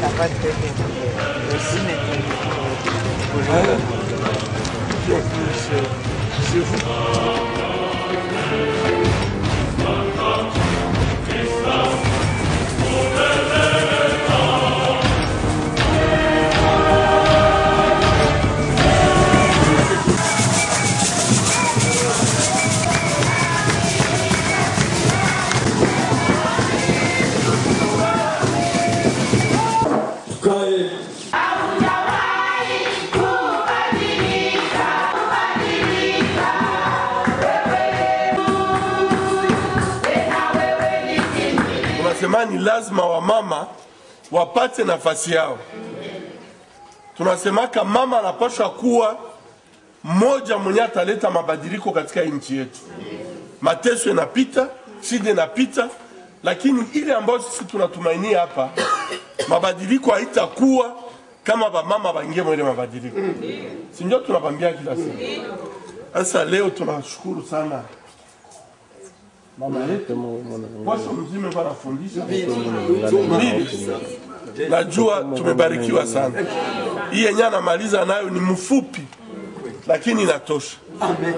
Ça va très bien. Merci, Ni lazima wa mama wapate nafasi yao. Tunasema kama mama anapaswa kuwa mmoja mwenye ataleta mabadiliko katika nchi yetu. Mateso yanapita, shida inapita, lakini ile ambayo sisi tunatumainia hapa, mabadiliko haitakuwa kama ba mama baingie mwele mabadiliko. Si ndio tunabambia kila siku. Sasa leo tunashukuru sana mama yetu posho mzime kwa nafundisha mbili. Najua tumebarikiwa sana. Hii yenye anamaliza nayo ni mfupi lakini inatosha. Amen.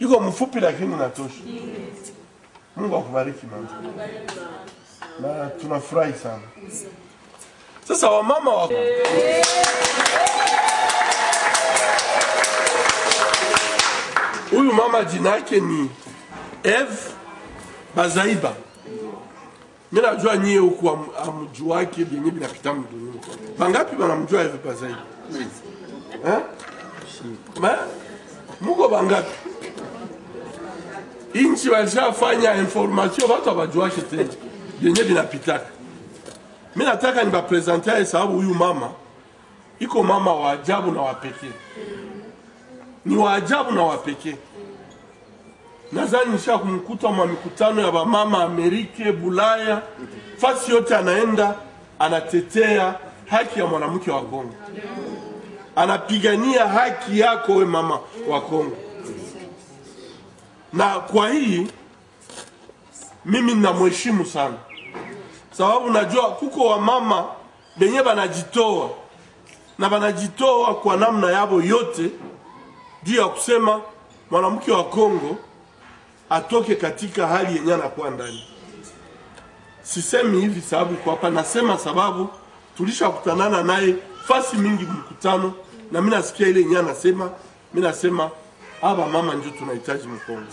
Yuko mfupi lakini inatosha. Mungu akubariki mama. Na tunafurahi sana. Sasa wamama wako huyu mama jina yake ni Eve Bazaiba. Mimi najua nyie huku amjua wake yenyewe binapita mdunia. Bangapi banamjua Eve Bazaiba? Muko bangapi? Inchi walishafanya information watu wajua tena yenyewe binapita. Mimi nataka nibapresenter sababu huyu mama iko mama wa ajabu na wa pekee. Ni wa ajabu na wa pekee. Nadhani nisha kumkuta mwa mikutano ya mama Amerika, Bulaya, fasi yote anaenda anatetea haki ya mwanamke wa Kongo. Anapigania haki yako we mama wa Kongo. Na kwa hii mimi ninamheshimu sana. Sababu najua kuko wa mama benye banajitoa na banajitoa kwa namna yabo yote juu ya kusema mwanamke wa Kongo atoke katika hali yenye anakuwa ndani. Sisemi hivi sababu kwa hapa, nasema sababu tulishakutanana naye fasi mingi mkutano na mimi nasikia ile yenye anasema, mimi nasema aba mama ndio tunahitaji Mkongo.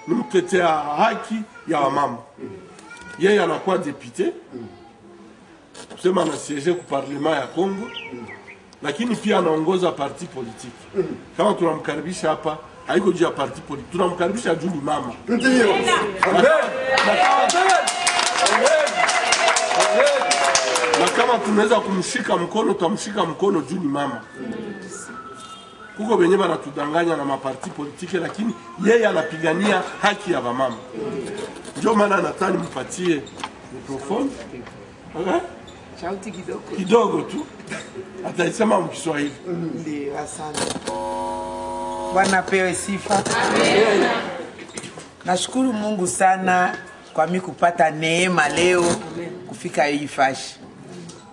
Ni mtetea haki ya wamama. Yeye anakuwa député. Kusema anasiege ku parlement ya Kongo. Lakini pia anaongoza parti politique. Kama tunamkaribisha hapa, haiko juu ya parti politique. Tunamkaribisha juu ni mama. Ndio. Na kama tunaweza kumshika mkono, tutamshika mkono juu ni mama. Kuko benye banatudanganya na maparti politike, lakini yeye anapigania haki ya mama. Ndio maana nataka nimpatie microphone. Sauti kidogo. Kidogo tu. Ataisema mkiswahili. Ndio, asante. Bwana pewe sifa. Nashukuru Mungu sana kwa mimi kupata neema leo kufika hii fashi.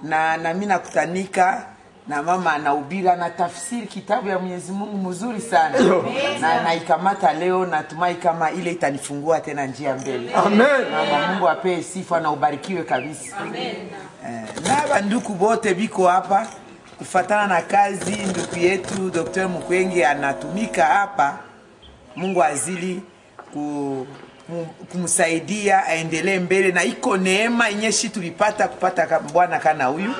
Na mimi nakutanika na mama anahubiri na tafsiri kitabu ya Mwenyezi Mungu mzuri sana. Na naikamata leo, natumai kama ile itanifungua tena njia mbele. Amen. Mama Mungu apewe sifa na ubarikiwe kabisa. Amen. Na banduku bote biko hapa kufatana na kazi ndugu yetu Dr. Mukwege anatumika hapa. Mungu azili kumsaidia aendelee mbele, na iko neema yenyewe tulipata kupata bwana kana huyu.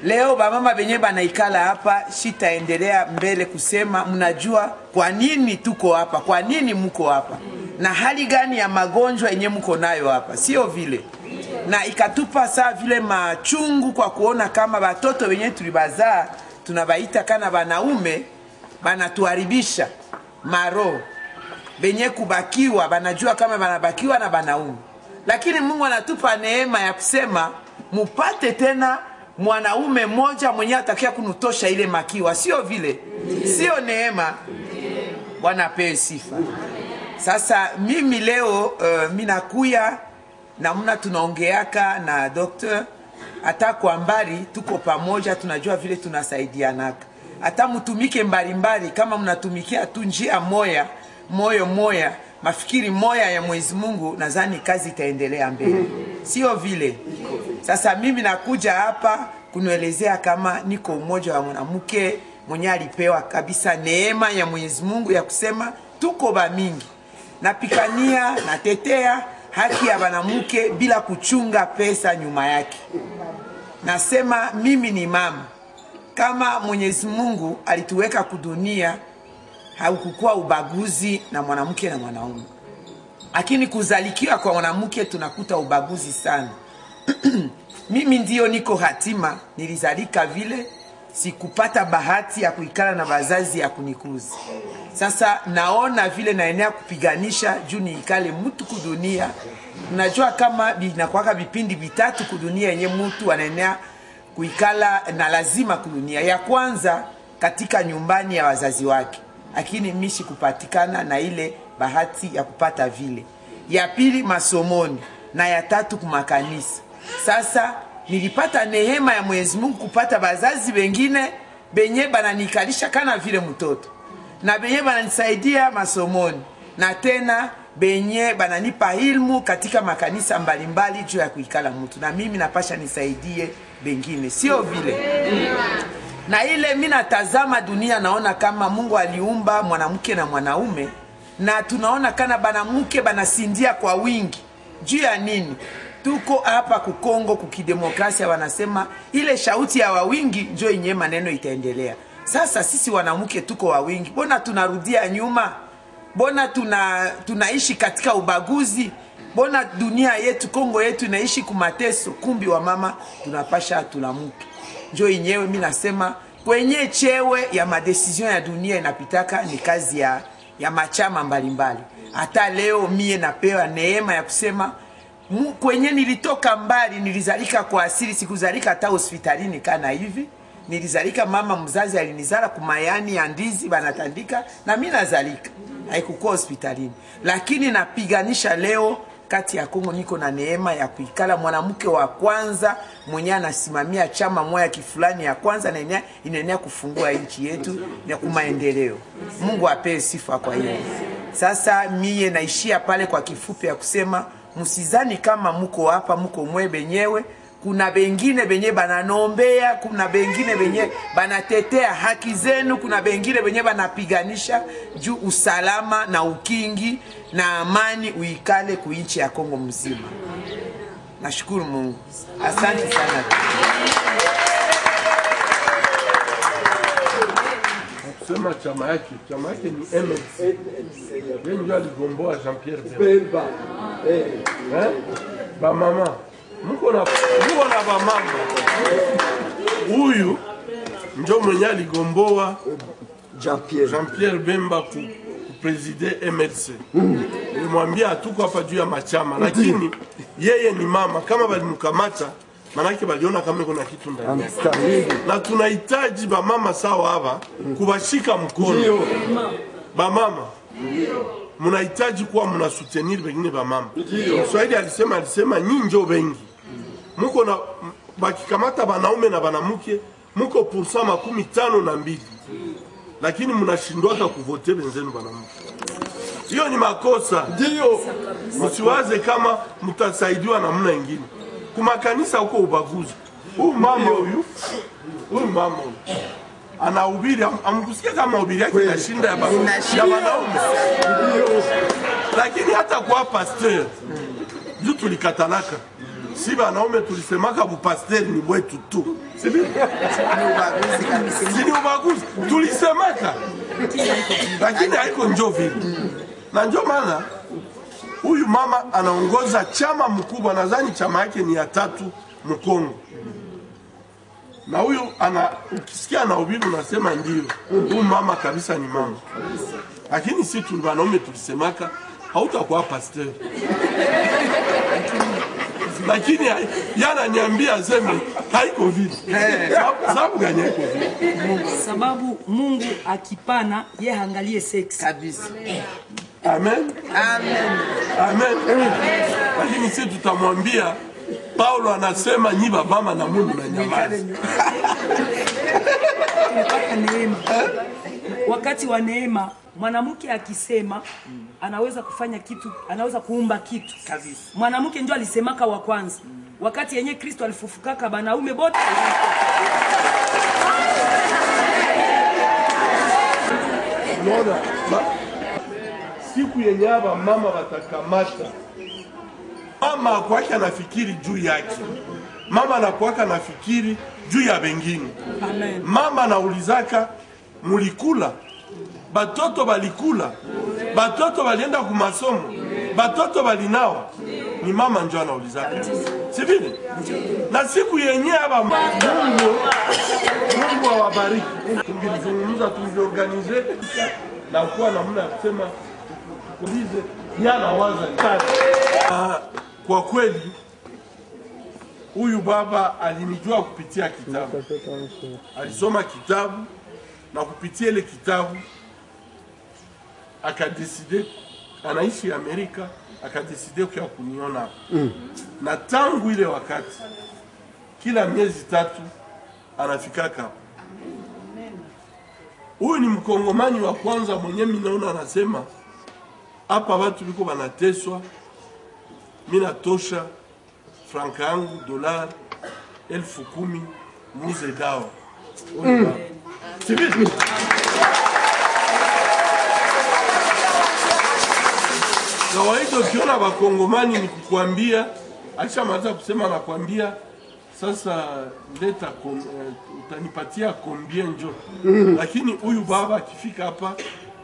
Leo bamama benye banaikala hapa shitaendelea mbele kusema mnajua kwa nini tuko hapa, kwa nini mko hapa, na hali gani ya magonjwa yenye mko nayo hapa, sio vile. Na ikatupa saa vile machungu kwa kuona kama watoto wenye tulibazaa tunabaita kana wanaume banatuharibisha maro. benye kubakiwa banajua kama banabakiwa na banaume, lakini Mungu anatupa neema ya kusema mupate tena mwanaume mmoja mwenye atakia kunutosha ile makiwa. Sio vile? Sio neema? Bwana apewe sifa. Sasa mimi leo minakuya namna tunaongeaka na doktor, hata kwa mbali tuko pamoja, tunajua vile tunasaidianaka. Hata mtumike mbalimbali, kama mnatumikia tu njia moya, moyo moya, mafikiri moya ya Mwenyezi Mungu, nadhani kazi itaendelea mbele. Sio vile? Sasa mimi nakuja hapa kunuelezea kama niko umoja wa mwanamke mwenye alipewa kabisa neema ya Mwenyezi Mungu ya kusema tuko ba mingi. Napikania, natetea haki ya mwanamke bila kuchunga pesa nyuma yake. Nasema mimi ni mama. Kama Mwenyezi Mungu alituweka kudunia, haukukua ubaguzi na mwanamke na mwanaume. Lakini kuzalikiwa kwa mwanamke tunakuta ubaguzi sana. Mimi ndio niko hatima, nilizalika vile, sikupata bahati ya kuikala na wazazi ya kunikuza. Sasa naona vile naenea kupiganisha juu niikale mtu kudunia. Unajua kama binakuwaka vipindi vitatu kudunia yenye mtu anaenea kuikala na lazima kudunia. Ya kwanza katika nyumbani ya wazazi wake, lakini mishi kupatikana na ile bahati ya kupata vile. Ya pili masomoni, na ya tatu kumakanisa. Sasa nilipata neema ya Mwenyezi Mungu kupata bazazi wengine benye bananikalisha kana vile mtoto, na benye bananisaidia masomoni, na tena benye bananipa ilmu katika makanisa mbalimbali juu ya kuikala mtu, na mimi napasha nisaidie bengine. Sio vile? Na ile mimi natazama dunia, naona kama Mungu aliumba mwanamke na mwanaume, na tunaona kana banamuke banasindia kwa wingi. Juu ya nini? Tuko hapa kukongo kukidemokrasia, wanasema ile shauti ya wawingi njo inye maneno itaendelea. Sasa sisi wanamke tuko wawingi, bona tunarudia nyuma? Bona tunaishi katika ubaguzi? Bona dunia yetu Kongo yetu inaishi kumateso? Kumbi wa mama tunapasha tulamuke. Njo inyewe mimi nasema kwenye chewe ya madecision ya dunia inapitaka ni kazi ya machama mbalimbali. Hata leo mie napewa neema ya kusema kwenye nilitoka mbali, nilizalika kwa asili, sikuzalika hata hospitalini kana hivi. Nilizalika mama mzazi alinizala kumayani ya ndizi banatandika, na mimi nazalika. Haikukuwa hospitalini. Lakini napiganisha leo kati ya Kongo, niko na neema ya kuikala mwanamke wa kwanza mwenye anasimamia chama moja kifulani ya kwanza, na inaenea kufungua nchi yetu na kumaendeleo. Mungu apewe sifa kwa hiyo. Sasa mie naishia pale kwa kifupi ya kusema msizani kama muko hapa muko mwe benyewe. Kuna bengine benye bananombea, kuna bengine benye banatetea haki zenu, kuna bengine benye banapiganisha juu usalama na ukingi na amani uikale kuinchi ya Kongo mzima. Nashukuru Mungu. Asante sana. Sema chama yake ni MLC. Yeye ndio aligomboa Jean-Pierre Bemba. Ba mama. Muko na ba mama. Huyu ndio mwenye aligomboa Jean-Pierre Bemba ku preside MLC. Nilimwambia hatuko hapa juu ya machama, lakini yeye ni mama. Kama balimkamata manake baliona kama kuna kitu ndani. Na tunahitaji ba mama sawa hapa kubashika mkono. Ba mama mnahitaji kuwa mnasoutenir wengine ba mama. Swahili alisema nyinyi ndio wengi. Muko na bakikamata banaume na banamuke muko % 52. Lakini mnashindwa kuvote wenzenu banamuke. Hiyo ni makosa. Ndio. Msiwaze kama mtasaidiwa na mna nyingine. Kuma kanisa huko ubaguzi. Huyu mama anahubiri, amkusikia kama hubiri yake inashinda ya wanaume. Lakini hata kwa pasteur juu tulikatalaka. Si wanaume tulisemaka bu pasteur ni wetu tu. Si ni ubaguzi tulisemaka. Lakini haiko njoo vile. Na njoo maana huyu mama anaongoza chama mkubwa, nadhani chama yake ni ya 3 Mkongo. Na huyu ukisikia anahubiri unasema ndio. Huyu mama kabisa ni mama. Lakini si tulibanaume tulisemaka hautakuwa pasteur. Lakini yana niambia aseme haiko vile. Sababu gani haiko vile? Sababu Mungu akipana ye haangalie sex kabisa. Amen. Amen. Amen. Lakini sisi tutamwambia Paulo anasema nyi baba na Mungu na nyamazi. Tunapata neema. Wakati wa neema mwanamke akisema anaweza kufanya kitu, anaweza kuumba kitu kabisa. Mwanamke ndio alisemaka wa kwanza. Wakati yenye Kristo alifufukaka banaume bote Unaona? Siku yenye hapa mama watakamata. Mama kwake anafikiri juu yake. Mama anakuwaka anafikiri juu ya wengine. Amen. Mama anaulizaka mulikula. Batoto balikula. Batoto balienda ku masomo. Batoto balinawa. Ni mama ndio anaulizaka. Si vile? Na siku yenye hapa Mungu awabariki. Tungizungumza tungeorganize na kuwa namna ya kusema tukulize yana waza tatu. Kwa kweli huyu baba alinijua kupitia kitabu. Alisoma kitabu na kupitia ile kitabu akadeside, anaishi Amerika, akadeside kwa kuniona. Na tangu ile wakati kila miezi 3 anafikaka. Huyu ni mkongomani wa kwanza mwenye mimi naona anasema hapa watu biko banateswa, mimi natosha franka yangu dolar 10,000 muze dawa. Sivyo? Kawaida ukiona wakongomani ni kukuambia, akishamaliza kusema anakuambia sasa leta utanipatia combien njo. Lakini huyu baba akifika hapa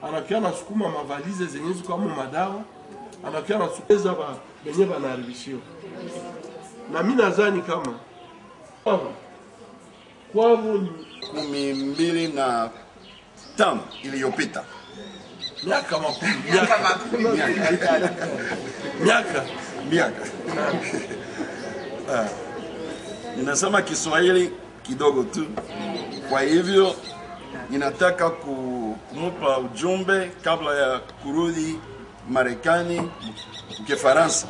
anakia nasukuma mavalize zenye ziko kama madawa, anakia nasukeza benye banaharibishiwa. Na mimi nadhani kama kwavu ni 12 iliyopita. miaka makumi. Ninasema Kiswahili kidogo tu. Kwa hivyo ninataka kumupa ujumbe kabla ya kurudi Marekani Kifaransa.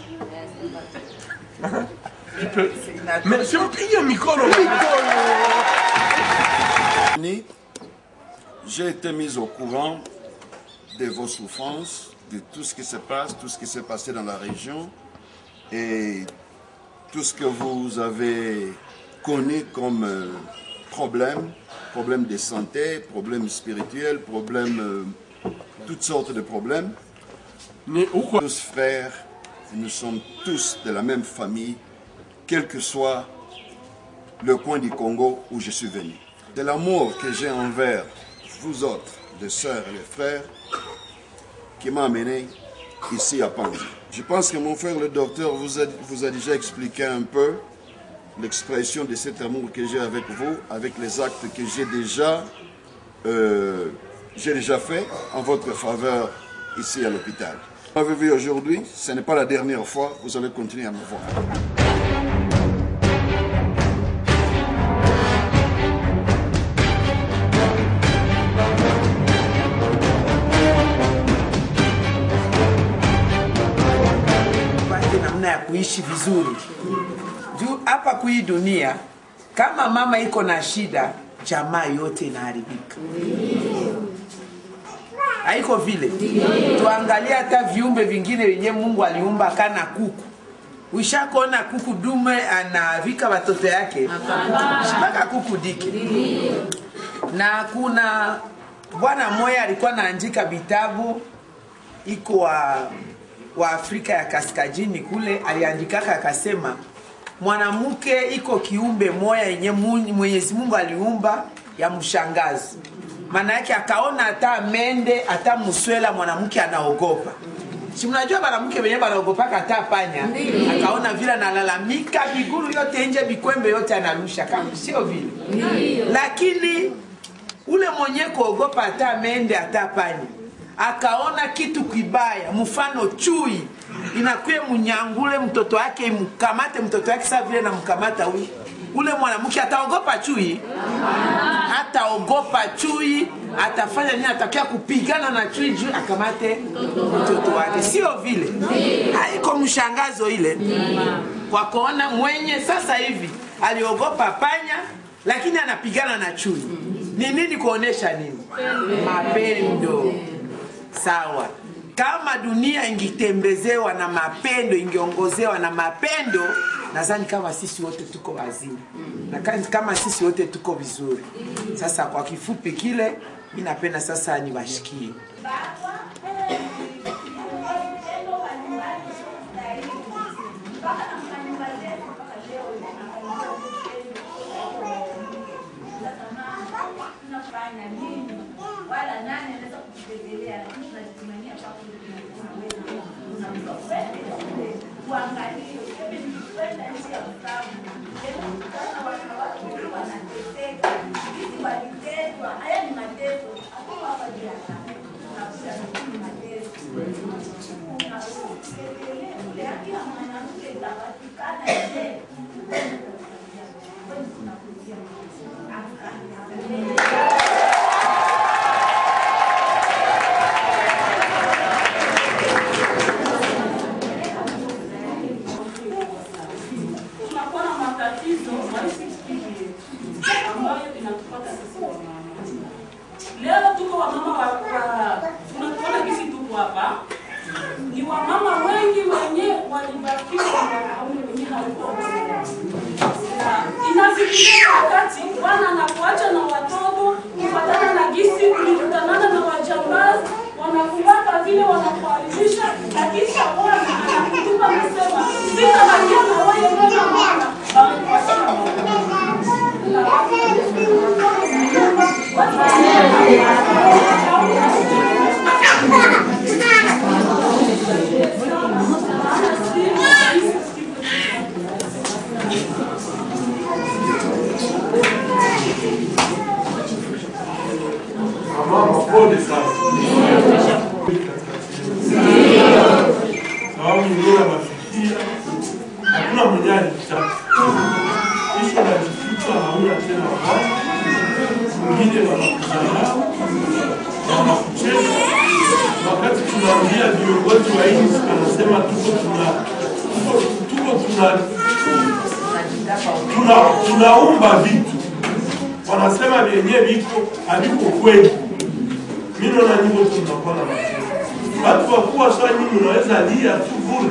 J'ai été mis au courant de vos souffrances, de tout ce qui se passe, tout ce qui s'est passé dans la région et tout ce que vous avez connu comme problèmes de santé, problèmes spirituels, toutes sortes de problèmes. Tous frères, nous sommes tous de la même famille, quel que soit le coin du Congo où je suis venu. De l'amour que j'ai envers vous autres, les sœurs et les frères, qui m'a amené ici à Panzi. Je pense que mon frère le docteur vous a déjà expliqué un peu l'expression de cet amour que j'ai avec vous, avec les actes que j'ai déjà fait en votre faveur ici à l'hôpital. Vous m'avez vu aujourd'hui, ce n'est pas la dernière fois, vous allez continuer à me voir. Ya kuishi vizuri. Juu hapa kui dunia kama mama iko na shida, jamaa yote inaharibika. Haiko vile. Tuangalia hata viumbe vingine wenye Mungu aliumba kana kuku. Ushakona kuku dume anavika watoto yake. Mpaka kuku dike. Na kuna bwana mmoja alikuwa anaandika vitabu iko wa Afrika ya Kaskazini kule, aliandikaka akasema mwanamke iko kiumbe moya yenye Mwenyezi Mungu aliumba ya mshangazi. Maana yake akaona hata mende hata muswela mwanamke anaogopa. Si mnajua mwanamke wenyewe anaogopaka hata panya. Akaona vile analalamika, biguru yote nje, bikwembe yote anarusha kama sio vile. Lakini ule mwenye kuogopa hata mende hata panya akaona kitu kibaya, mfano chui inakuye munyangule mtoto wake, imkamate mtoto wake sawa vile na mkamata huyu, ule mwanamke ataogopa chui? Hataogopa chui. Atafanya nini? Atakia kupigana na chui juu akamate mtoto wake, sio vile? Haiko mshangazo ile kwa kuona mwenye sasa hivi aliogopa panya lakini anapigana na chui. Ni nini? Kuonesha nini? Mapendo. Sawa. Kama dunia ingitembezewa na mapendo, ingiongozewa na mapendo, nadhani kama sisi wote tuko wazima. Na kama sisi wote tuko vizuri. Sasa kwa kifupi kile, mimi napenda sasa niwashikie. wala nani anaweza kujitegemea, lakini tunajitumania kwa kuangalia kwenda nchi ya Uislamu. Sasa wanawake wanateseka, sisi walitetwa, haya ni mateso, hakuna hapa juu tunakuja ni mateso. Ule haki ya mwanamke itapatikana je? Leo tuko wamama tunatuona kisi tuko hapa ni wamama wengi wenye walibakiwa na wanaume wenye hawako. Inafikia wakati bwana anakuacha na watoto kufuatana na gisi kulikutana na wajambazi, wanakuwaka vile wanakuharibisha, lakini bwana anakutupa kusema sitabakia na wewe tena mwana amekuacha na Mama pole sana. Sababu nyingine mafikia hakuna mwenye alitaka. Kisha najificha hauna tena wakati. Mwingine wanakudharau, wanakucheka. Wakati tunaambia viongozi wa nchi anasema tunaumba vitu. Wanasema vyenye viko haviko kweli. Mimi naona nyinyi tunakuwa na matatizo. Watu wakubwa sana nyinyi mnaweza lia tu bure.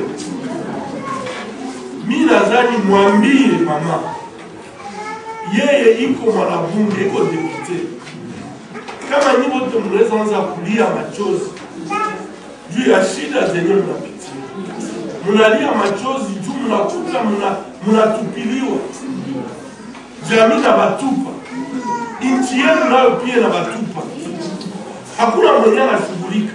Mimi nadhani mwambie mama. Yeye iko mwanabunge, iko depute. Kama nyinyi wote mnaweza anza kulia machozi juu ya shida zenye mnapitia. Mnalia machozi juu mnakuta mnatupiliwa. Jamii na batupa. Nchi yenu nayo pia na batupa. Hakuna mwenye anashughulika.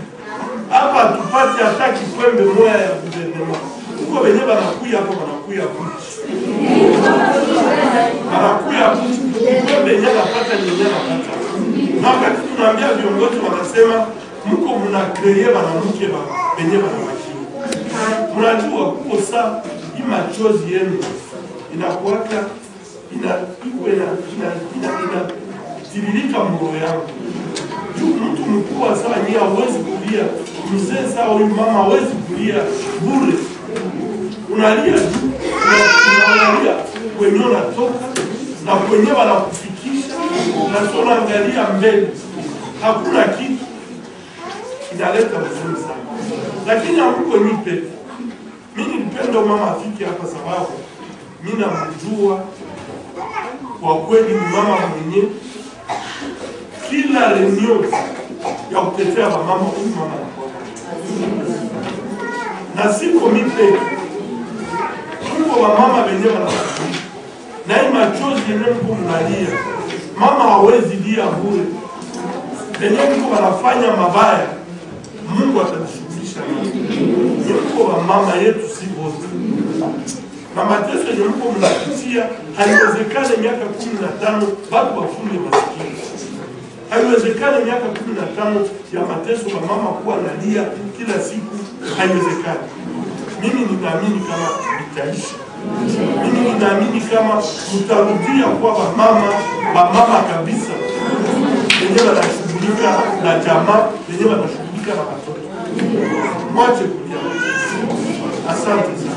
Hapa tupate hata kikwembe moja ya guvernema. Huko wenyewe wanakuja hapo wanakuja kuchi. Wanakuja kuchi. Kikwembe yenyewe anapata yenyewe anapata. Na wakati tunaambia viongozi wanasema mko mnakreye wanamke wenyewe wanawakiwa. Mnajua kuko saa hii machozi yenu inakuwaka tiririka mroho yangu. Mtu mkubwa sawa nyia hawezi kulia, mzee sawa huyu mama hawezi kulia bure. Unalia juu, unalia kwenye unatoka na kwenye wanakufikisha, na sio unaangalia mbele. Hakuna kitu inaleta huzuni sana. Lakini hamko nipe. Mimi nilipenda mama afike hapa sababu mimi namjua kwa kweli ni mama mwenye kila reunion ya kutetea mama huyu mama na siko mipe huko wa mama wenyewe wanafanya na hii machozi yenyewe mko mnalia. Mama hawezi lia bure. Wenyewe mko wanafanya mabaya, Mungu atanishughulisha nayo. Yuko wa mama yetu si wote. Na mateso yenye mko mnapitia haiwezekane miaka 15 bado wafunge masikini. Haiwezekani miaka 15 ya mateso wa mama kuwa analia kila siku, haiwezekani. Mimi ninaamini kama itaisha. Mimi ninaamini kama mtarudia kwa mama kabisa. Wenyewe wanashughulika na jamaa, wenyewe wanashughulika na watoto. Mwache kulia. Asante sana.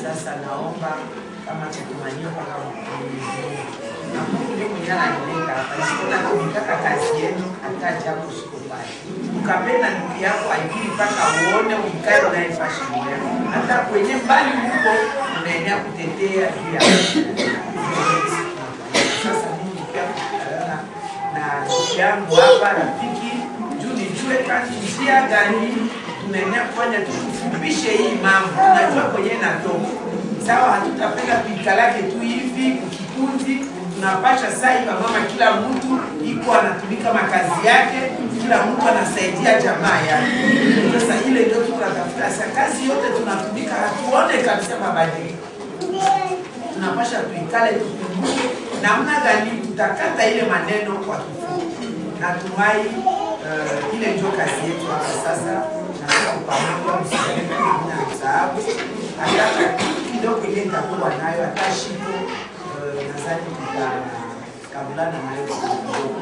Sasa naomba kama tukumanyio kama na Mungu ndiye mwenye ananileta hapa. Nisiona kumitaka kazi yenu hata jambo siko pale. Ukapenda ndugu yako haikiri mpaka uone umkae unayefashiria. Hata kwenye mbali huko unaenea kutetea pia. Sasa mimi pia kukutana na ndugu yangu hapa rafiki juu nijue kazi njia gani tunaenea kufanya tukufupishe hii mambo. Tunajua kwenye natoka. Sawa, hatutapenda kuikalake tu hivi kikundi. Tunapasha saa hivi mama, kila mtu iko anatumika makazi yake, kila mtu anasaidia jamaa yake. Sasa ile ndio tunatafuta. Sasa kazi yote tunatumika, hatuone kabisa mabadiliko. Tunapasha tuikale tukumbuke namna gani tutakata ile maneno kwa kifupi. Natumai ile ndio kazi yetu hapa sasa. Na pamoja msikaleke na msaabu. Hata kidogo ile nitakuwa nayo hata shiko nadhani tutakabulana nayo kidogo.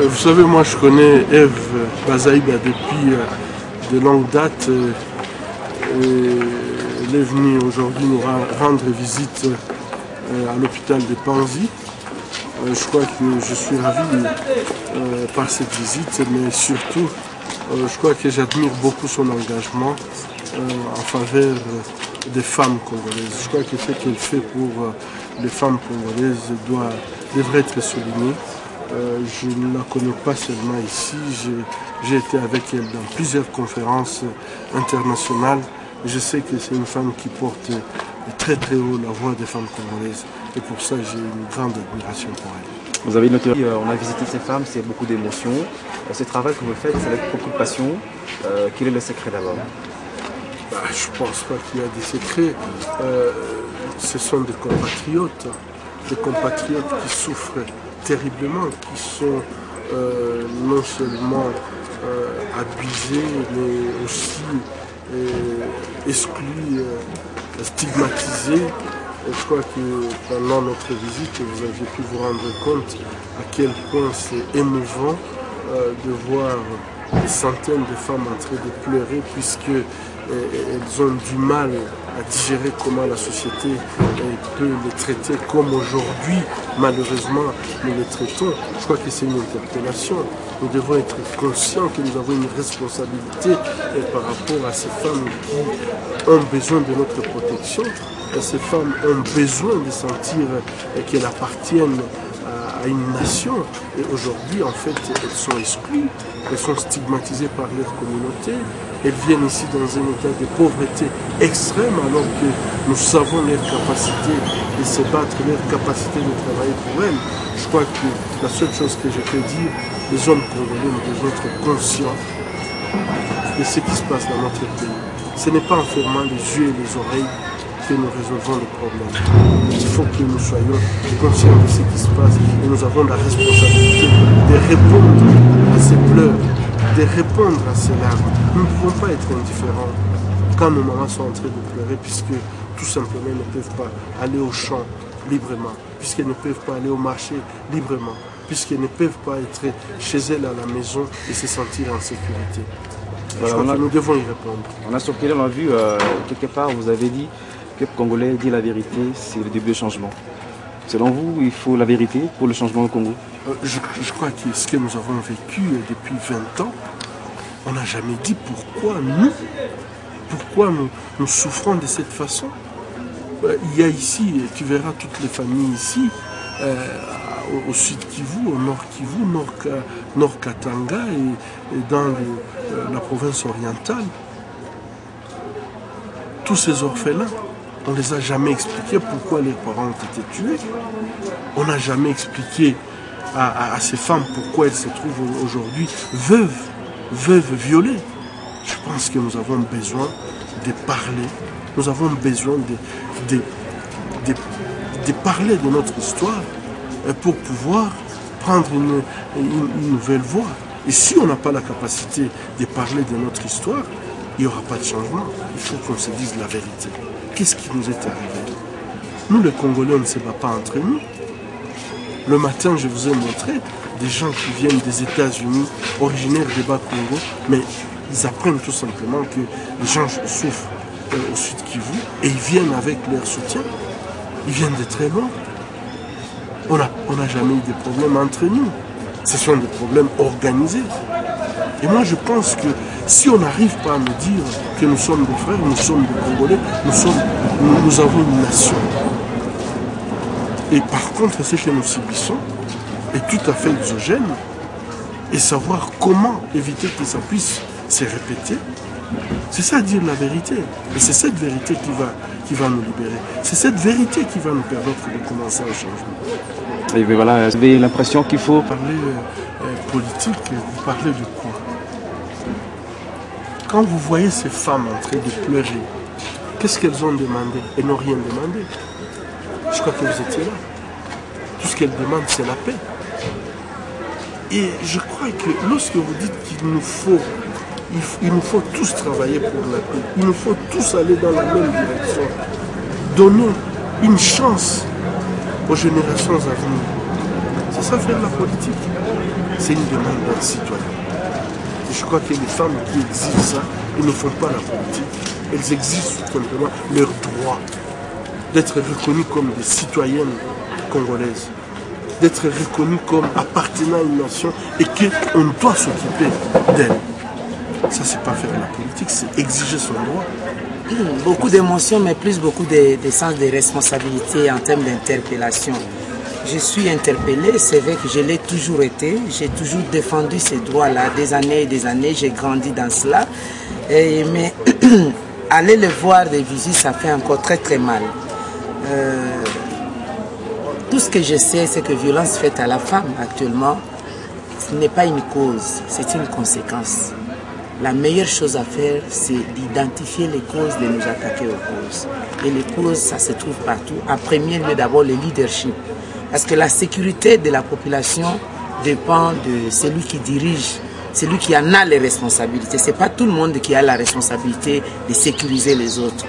Vous savez, moi je connais Eve Bazaïba depuis de longue date. Elle est venue aujourd'hui nous rendre visite à l'hôpital de Panzi. Je crois que je suis ravi par cette visite, mais surtout, je crois que j'admire beaucoup son engagement en faveur des femmes congolaises. Je crois que ce qu'elle fait pour les femmes congolaises devrait être souligné. Je ne la connais pas seulement ici, j'ai été avec elle dans plusieurs conférences internationales. Je sais que c'est une femme qui porte très très haut la voix des femmes congolaises et pour ça j'ai une grande admiration pour elle. Vous avez noté, on a visité ces femmes, c'est beaucoup d'émotions. Ce travail que vous faites, c'est avec beaucoup de passion. Quel est le secret d'abord? Je ne pense pas qu'il y a des secrets. Ce sont des compatriotes qui souffrent terriblement, qui sont non seulement abusés, mais aussi exclus, stigmatisés. Et je crois que pendant notre visite, vous avez pu vous rendre compte à quel point c'est émouvant de voir des centaines de femmes en train de pleurer puisque elles ont du mal à digérer comment la société peut les traiter comme aujourd'hui, malheureusement, nous les traitons. Je crois que c'est une interpellation. Nous devons être conscients que nous avons une responsabilité par rapport à ces femmes qui ont besoin de notre protection. Et ces femmes ont besoin de sentir qu'elles appartiennent à une nation. Et aujourd'hui, en fait, elles sont exclues, elles sont stigmatisées par leur communauté. Elles viennent ici dans un état de pauvreté extrême alors que nous savons leur capacité de se battre, leur capacité de travailler pour elles. Je crois que la seule chose que je peux dire, les hommes congolais, nous devons être conscients de ce qui se passe dans notre pays. Ce n'est pas en fermant les yeux et les oreilles que nous résolvons les problèmes. Il faut que nous soyons conscients de ce qui se passe et nous avons la responsabilité de répondre à ces pleurs, de répondre à ces larmes. Nous ne pouvons pas être indifférents quand nos mamans sont en train de pleurer puisque tout simplement elles ne peuvent pas aller au champ librement, puisqu'elles ne peuvent pas aller au marché librement, puisqu'elles ne peuvent pas être chez elles à la maison et se sentir en sécurité. Je crois que nous devons y répondre. On a surpris, on a vu quelque part, vous avez dit que le Congolais dit la vérité, c'est le début du changement. Selon vous, il faut la vérité pour le changement au Congo? Je crois que ce que nous avons vécu depuis 20 ans, on n'a jamais dit pourquoi nous souffrons de cette façon. Il y a ici, tu verras toutes les familles ici, au sud Kivu, au nord Kivu, nord Katanga et dans la province orientale. Tous ces orphelins, on ne les a jamais expliqué pourquoi leurs parents ont été tués. On n'a jamais expliqué à ces femmes pourquoi elles se trouvent aujourd'hui veuves violées. Je pense que nous avons besoin de parler, nous avons besoin de parler de notre histoire pour pouvoir prendre une nouvelle voie. Et si on n'a pas la capacité de parler de notre histoire, il n'y aura pas de changement. Il faut qu'on se dise la vérité. Qu'est-ce qui nous est arrivé? Nous, les Congolais, on ne se bat pas entre nous. Le matin, je vous ai montré des gens qui viennent des États-Unis, originaires des Bas-Congo, mais ils apprennent tout simplement que les gens souffrent au sud Kivu et ils viennent avec leur soutien. Ils viennent de très loin. On n'a jamais eu de problèmes entre nous. Ce sont des problèmes organisés. Et moi, je pense que si on n'arrive pas à me dire que nous sommes des frères, nous sommes des Congolais, nous avons une nation. Et par contre, ce que nous subissons est tout à fait exogène. Et savoir comment éviter que ça puisse se répéter, c'est ça dire la vérité. Et c'est cette vérité qui va nous libérer. C'est cette vérité qui va nous permettre de commencer un changement. Et voilà, vous avez l'impression qu'il faut... Parler politique, vous parlez de quoi? Quand vous voyez ces femmes en train de pleurer, qu'est-ce qu'elles ont demandé? Elles n'ont rien demandé. Je crois que vous étiez là. Tout ce qu'elles demandent, c'est la paix. Et je crois que lorsque vous dites qu'il nous faut tous travailler pour la paix, il nous faut tous aller dans la même direction, donner une chance aux générations à venir. C'est ça faire la politique. C'est une demande d'un citoyen. Et je crois que les femmes qui exigent ça, elles ne font pas la politique. Elles exigent tout simplement leur droit d'être reconnues comme des citoyennes congolaises, d'être reconnues comme appartenant à une nation et qu'on doit s'occuper d'elles. Ça, c'est pas faire la politique, c'est exiger son droit. Beaucoup d'émotions, mais plus beaucoup de sens de responsabilité en termes d'interpellation. Je suis interpellé, c'est vrai que je l'ai toujours été, j'ai toujours défendu ces droits-là, des années et des années, j'ai grandi dans cela. Mais aller le voir des visites, ça fait encore très très mal. Tout ce que je sais, c'est que violence faite à la femme actuellement, ce n'est pas une cause, c'est une conséquence. La meilleure chose à faire, c'est d'identifier les causes, de nous attaquer aux causes. Et les causes, ça se trouve partout. En premier lieu, d'abord, le leadership. Parce que la sécurité de la population dépend de celui qui dirige, celui qui en a les responsabilités. Ce n'est pas tout le monde qui a la responsabilité de sécuriser les autres.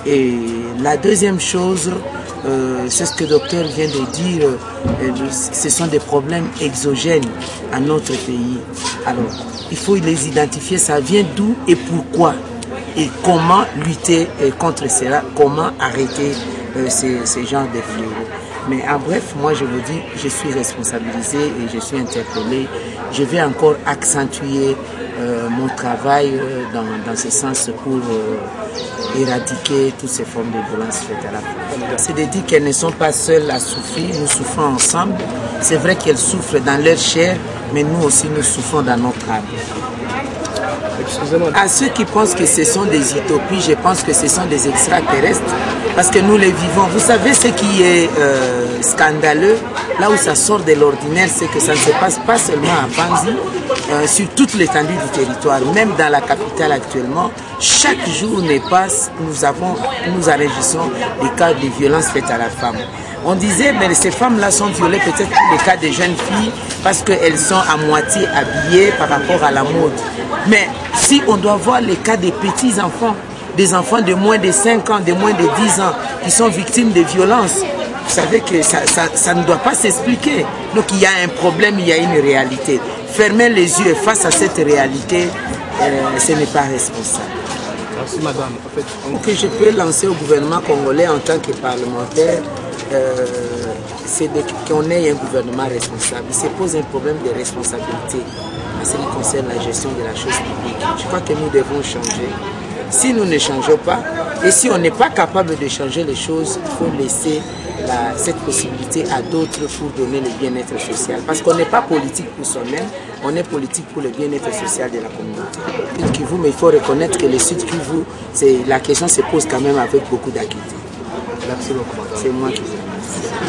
Et la deuxième chose, c'est ce que le docteur vient de dire, ce sont des problèmes exogènes à notre pays. Alors, il faut les identifier, ça vient d'où et pourquoi. Et comment lutter contre cela, comment arrêter ces genres de fléaux. Mais en bref, moi je vous dis, je suis responsabilisé et je suis interpellé. Je vais encore accentuer mon travail dans ce sens pour éradiquer toutes ces formes de violence faites à la femme. C'est de dire qu'elles ne sont pas seules à souffrir, nous souffrons ensemble. C'est vrai qu'elles souffrent dans leur chair, mais nous aussi nous souffrons dans notre âme. À ceux qui pensent que ce sont des utopies, je pense que ce sont des extraterrestres, parce que nous les vivons. Vous savez ce qui est scandaleux, là où ça sort de l'ordinaire, c'est que ça ne se passe pas seulement à Panzi, sur toute l'étendue du territoire, même dans la capitale actuellement. Chaque jour n'est pas, nous enregistrons des cas de violence faites à la femme. On disait, mais ces femmes-là sont violées peut-être les cas de jeunes filles parce qu'elles sont à moitié habillées par rapport à la mode. Mais si on doit voir les cas des petits-enfants, des enfants de moins de 5 ans, de moins de 10 ans, qui sont victimes de violences, vous savez que ça ne doit pas s'expliquer. Donc il y a un problème, il y a une réalité. Fermer les yeux face à cette réalité, ce n'est pas responsable. Merci madame. En fait, que je peux lancer au gouvernement congolais en tant que parlementaire, c'est qu'on ait un gouvernement responsable. Il se pose un problème de responsabilité en ce qui concerne la gestion de la chose publique. Je crois que nous devons changer. Si nous ne changeons pas, et si on n'est pas capable de changer les choses, il faut laisser cette possibilité à d'autres pour donner le bien-être social. Parce qu'on n'est pas politique pour soi-même, on est politique pour le bien-être social de la communauté. Mais il faut reconnaître que le Sud Kivu, la question se pose quand même avec beaucoup d'acuité. Merci beaucoup. C'est moi qui vous remercie.